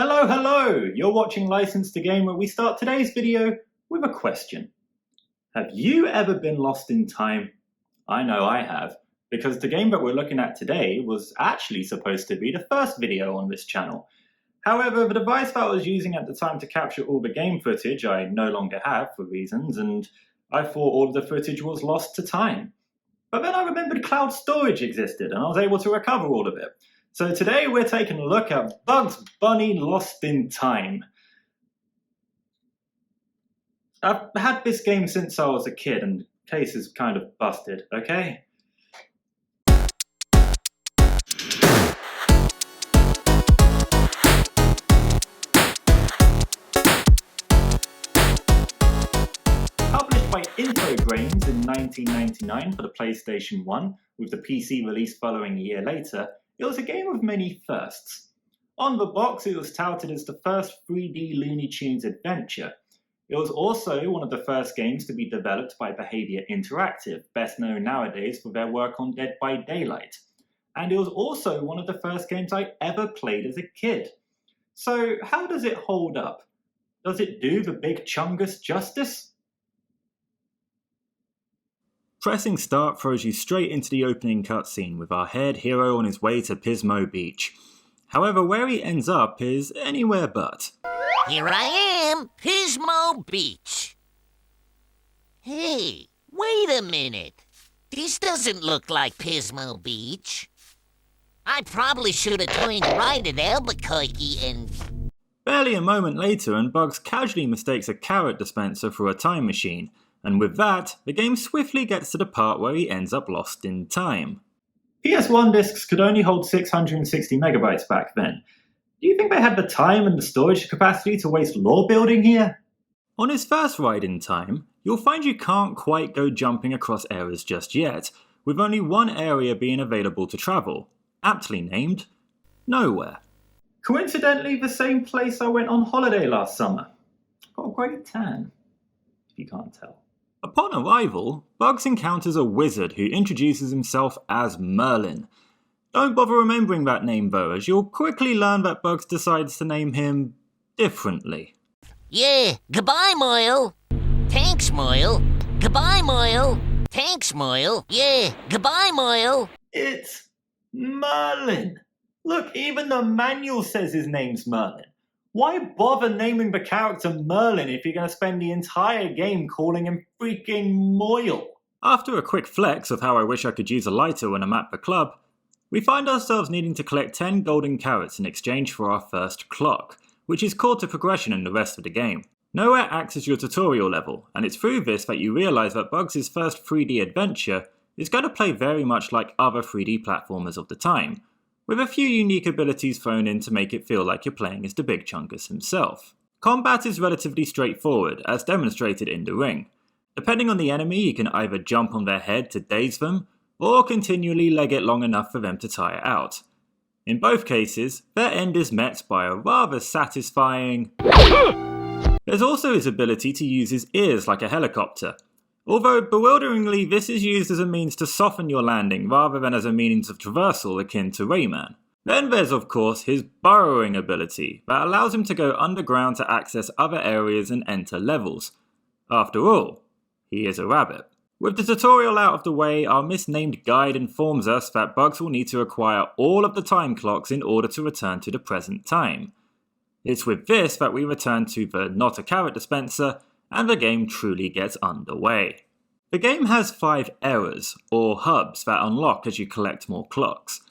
Hello, hello! You're watching License to Game, where we start today's video with a question. Have you ever been lost in time? I know I have, because the game that we're looking at today was actually supposed to be the first video on this channel. However, the device that I was using at the time to capture all the game footage I no longer have for reasons, and I thought all of the footage was lost to time. But then I remembered cloud storage existed, and I was able to recover all of it. So today we're taking a look at Bugs Bunny Lost in Time. I've had this game since I was a kid, and the case is kind of busted, okay? Published by Infogrames in 1999 for the PlayStation 1, with the PC release following a year later, it was a game of many firsts. On the box, it was touted as the first 3D Looney Tunes adventure. It was also one of the first games to be developed by Behaviour Interactive, best known nowadays for their work on Dead by Daylight. And it was also one of the first games I ever played as a kid. So how does it hold up? Does it do the Big Chungus justice? Pressing start throws you straight into the opening cutscene with our head hero on his way to Pismo Beach. However, where he ends up is anywhere but. Here I am, Pismo Beach. Hey, wait a minute. This doesn't look like Pismo Beach. I probably should have turned right at Albuquerque and... Barely a moment later, and Bugs casually mistakes a carrot dispenser for a time machine. And with that, the game swiftly gets to the part where he ends up lost in time. PS1 discs could only hold 660 megabytes back then. Do you think they had the time and the storage capacity to waste lore building here? On his first ride in time, you'll find you can't quite go jumping across areas just yet, with only one area being available to travel, aptly named Nowhere. Coincidentally, the same place I went on holiday last summer. Got a great tan, if you can't tell. Upon arrival, Bugs encounters a wizard who introduces himself as Merlin. Don't bother remembering that name though, as you'll quickly learn that Bugs decides to name him differently. Yeah, goodbye, Moyle. Thanks, Moyle. Goodbye, Moyle. Thanks, Moyle. Yeah, goodbye, Moyle. It's Merlin. Look, even the manual says his name's Merlin. Why bother naming the character Merlin if you're going to spend the entire game calling him freaking Moyle? After a quick flex of how I wish I could use a lighter when I'm at the club, we find ourselves needing to collect 10 golden carrots in exchange for our first clock, which is core to progression in the rest of the game. Nowhere acts as your tutorial level, and it's through this that you realise that Bugs' first 3D adventure is going to play very much like other 3D platformers of the time, with a few unique abilities thrown in to make it feel like you're playing as the Big Chungus himself. Combat is relatively straightforward, as demonstrated in the ring. Depending on the enemy, you can either jump on their head to daze them, or continually leg it long enough for them to tire out. In both cases, their end is met by a rather satisfying... There's also his ability to use his ears like a helicopter. Although, bewilderingly, this is used as a means to soften your landing rather than as a means of traversal akin to Rayman. Then there's of course his burrowing ability that allows him to go underground to access other areas and enter levels. After all, he is a rabbit. With the tutorial out of the way, our misnamed guide informs us that Bugs will need to acquire all of the time clocks in order to return to the present time. It's with this that we return to the not a carrot dispenser, and the game truly gets underway. The game has 5 eras, or hubs, that unlock as you collect more clocks.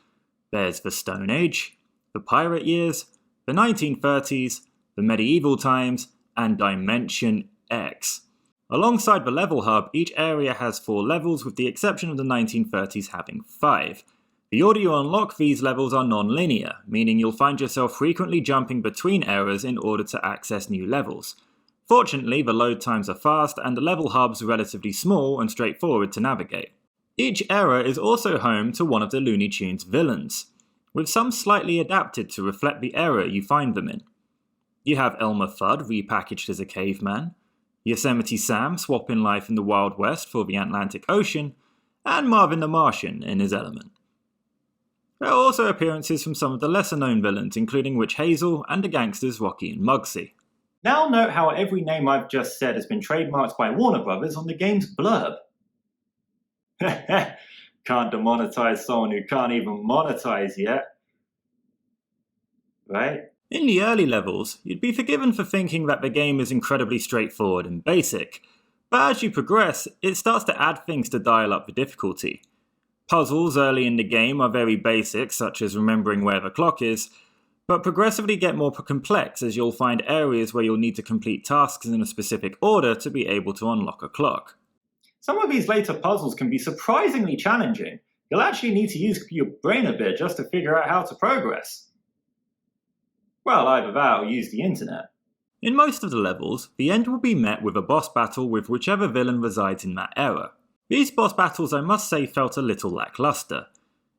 There's the Stone Age, the Pirate Years, the 1930s, the Medieval Times, and Dimension X. Alongside the level hub, each area has 4 levels, with the exception of the 1930s having 5. The order you unlock these levels are non-linear, meaning you'll find yourself frequently jumping between eras in order to access new levels. Fortunately, the load times are fast and the level hubs relatively small and straightforward to navigate. Each era is also home to one of the Looney Tunes villains, with some slightly adapted to reflect the era you find them in. You have Elmer Fudd repackaged as a caveman, Yosemite Sam swapping life in the Wild West for the Atlantic Ocean, and Marvin the Martian in his element. There are also appearances from some of the lesser known villains, including Witch Hazel and the gangsters Rocky and Muggsy. Now note how every name I've just said has been trademarked by Warner Brothers on the game's blurb. Can't demonetize someone who can't even monetize yet. Right? In the early levels, you'd be forgiven for thinking that the game is incredibly straightforward and basic, but as you progress, it starts to add things to dial up the difficulty. Puzzles early in the game are very basic, such as remembering where the clock is, but progressively get more complex as you'll find areas where you'll need to complete tasks in a specific order to be able to unlock a clock. Some of these later puzzles can be surprisingly challenging. You'll actually need to use your brain a bit just to figure out how to progress. Well, either that or use the internet. In most of the levels, the end will be met with a boss battle with whichever villain resides in that era. These boss battles, I must say, felt a little lackluster.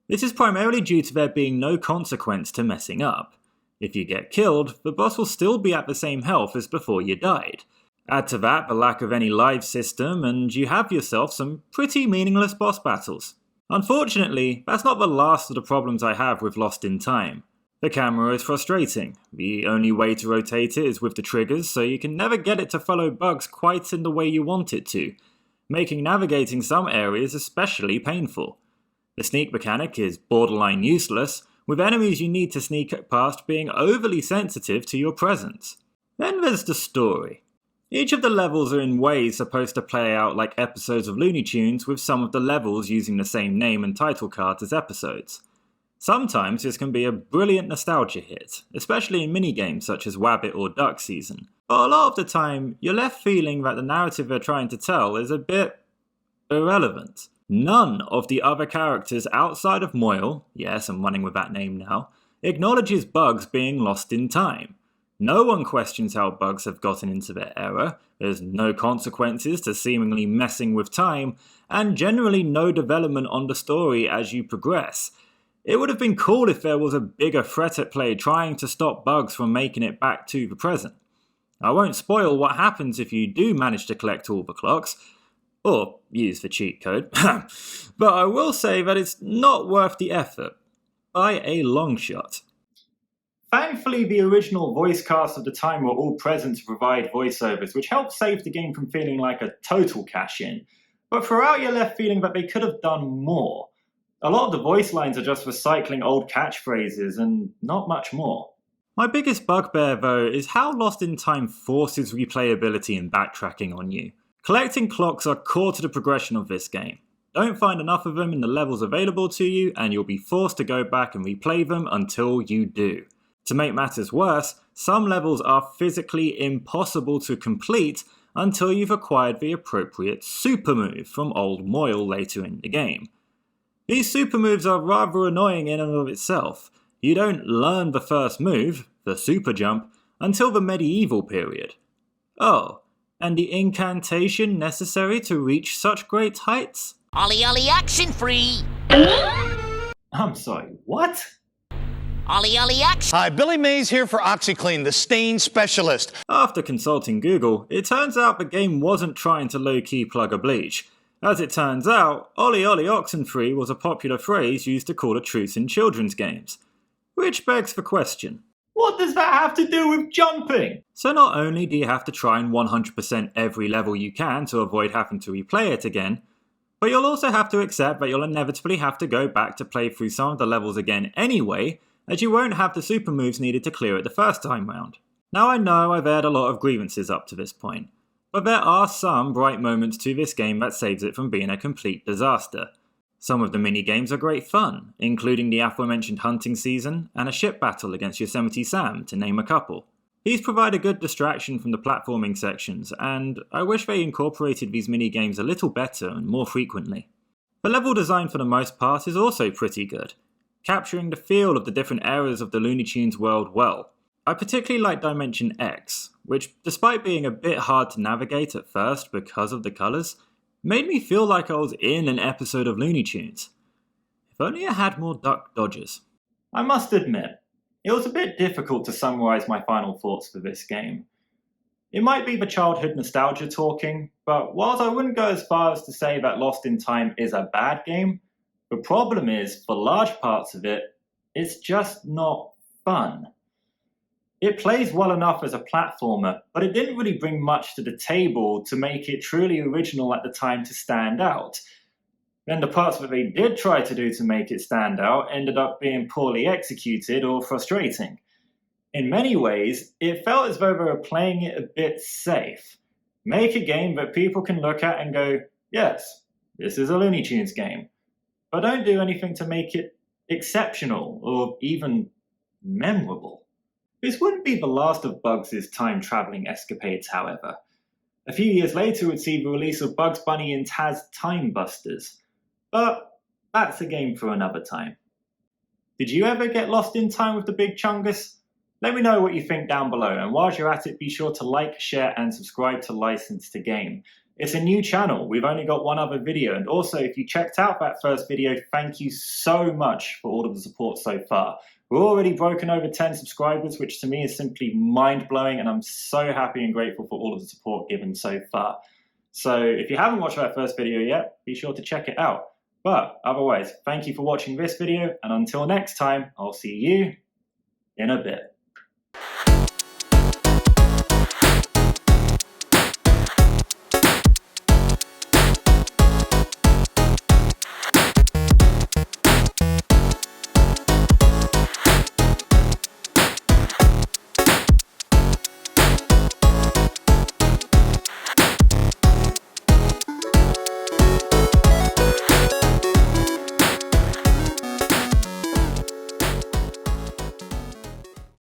This is primarily due to there being no consequence to messing up. If you get killed, the boss will still be at the same health as before you died. Add to that the lack of any live system, and you have yourself some pretty meaningless boss battles. Unfortunately, that's not the last of the problems I have with Lost in Time. The camera is frustrating. The only way to rotate it is with the triggers, so you can never get it to follow bugs quite in the way you want it to, making navigating some areas especially painful. The sneak mechanic is borderline useless, with enemies you need to sneak past being overly sensitive to your presence. Then there's the story. Each of the levels are in ways supposed to play out like episodes of Looney Tunes, with some of the levels using the same name and title cards as episodes. Sometimes this can be a brilliant nostalgia hit, especially in minigames such as Wabbit or Duck Season, but a lot of the time you're left feeling that the narrative they're trying to tell is a bit irrelevant. None of the other characters outside of Moyle, yes, I'm running with that name now, acknowledges Bugs being lost in time. No one questions how Bugs have gotten into their era, there's no consequences to seemingly messing with time, and generally no development on the story as you progress. It would have been cool if there was a bigger threat at play trying to stop Bugs from making it back to the present. I won't spoil what happens if you do manage to collect all the clocks, or use the cheat code, but I will say that it's not worth the effort, by a long shot. Thankfully, the original voice cast of the time were all present to provide voiceovers, which helped save the game from feeling like a total cash-in. But throughout you're left feeling that they could have done more. A lot of the voice lines are just recycling old catchphrases and not much more. My biggest bugbear, though, is how Lost in Time forces replayability and backtracking on you. Collecting clocks are core to the progression of this game. Don't find enough of them in the levels available to you, and you'll be forced to go back and replay them until you do. To make matters worse, some levels are physically impossible to complete until you've acquired the appropriate super move from Old Moyle later in the game. These super moves are rather annoying in and of itself. You don't learn the first move, the super jump, until the medieval period. Oh, and the incantation necessary to reach such great heights? Ollie Ollie action free! I'm sorry, what? Ollie Ollie action! Hi, Billy Mays here for OxyClean, the stain specialist. After consulting Google, it turns out the game wasn't trying to low-key plug a bleach. As it turns out, Ollie Ollie Oxenfree was a popular phrase used to call a truce in children's games. Which begs the question. What does that have to do with jumping? So not only do you have to try and 100% every level you can to avoid having to replay it again, but you'll also have to accept that you'll inevitably have to go back to play through some of the levels again anyway, as you won't have the super moves needed to clear it the first time round. Now I know I've aired a lot of grievances up to this point, but there are some bright moments to this game that saves it from being a complete disaster. Some of the mini-games are great fun, including the aforementioned hunting season and a ship battle against Yosemite Sam, to name a couple. These provide a good distraction from the platforming sections, and I wish they incorporated these mini-games a little better and more frequently. The level design for the most part is also pretty good, capturing the feel of the different eras of the Looney Tunes world well. I particularly like Dimension X, which, despite being a bit hard to navigate at first because of the colours, made me feel like I was in an episode of Looney Tunes. If only I had more duck dodgers. I must admit, it was a bit difficult to summarise my final thoughts for this game. It might be the childhood nostalgia talking, but whilst I wouldn't go as far as to say that Lost in Time is a bad game, The problem is, for large parts of it, it's just not fun. It plays well enough as a platformer, but it didn't really bring much to the table to make it truly original at the time to stand out. Then the parts that they did try to do to make it stand out ended up being poorly executed or frustrating. In many ways, it felt as though they were playing it a bit safe. Make a game that people can look at and go, yes, this is a Looney Tunes game. But don't do anything to make it exceptional or even memorable. This wouldn't be the last of Bugs' time-traveling escapades, however. A few years later would see the release of Bugs Bunny and Taz Time Busters. But that's a game for another time. Did you ever get lost in time with the Big Chungus? Let me know what you think down below, and while you're at it, be sure to like, share, and subscribe to License to Game. It's a new channel, we've only got one other video, and also if you checked out that first video, thank you so much for all of the support so far. We're already broken over 10 subscribers, which to me is simply mind-blowing, and I'm so happy and grateful for all of the support given so far. So if you haven't watched that first video yet, be sure to check it out. But otherwise, thank you for watching this video, and until next time, I'll see you in a bit.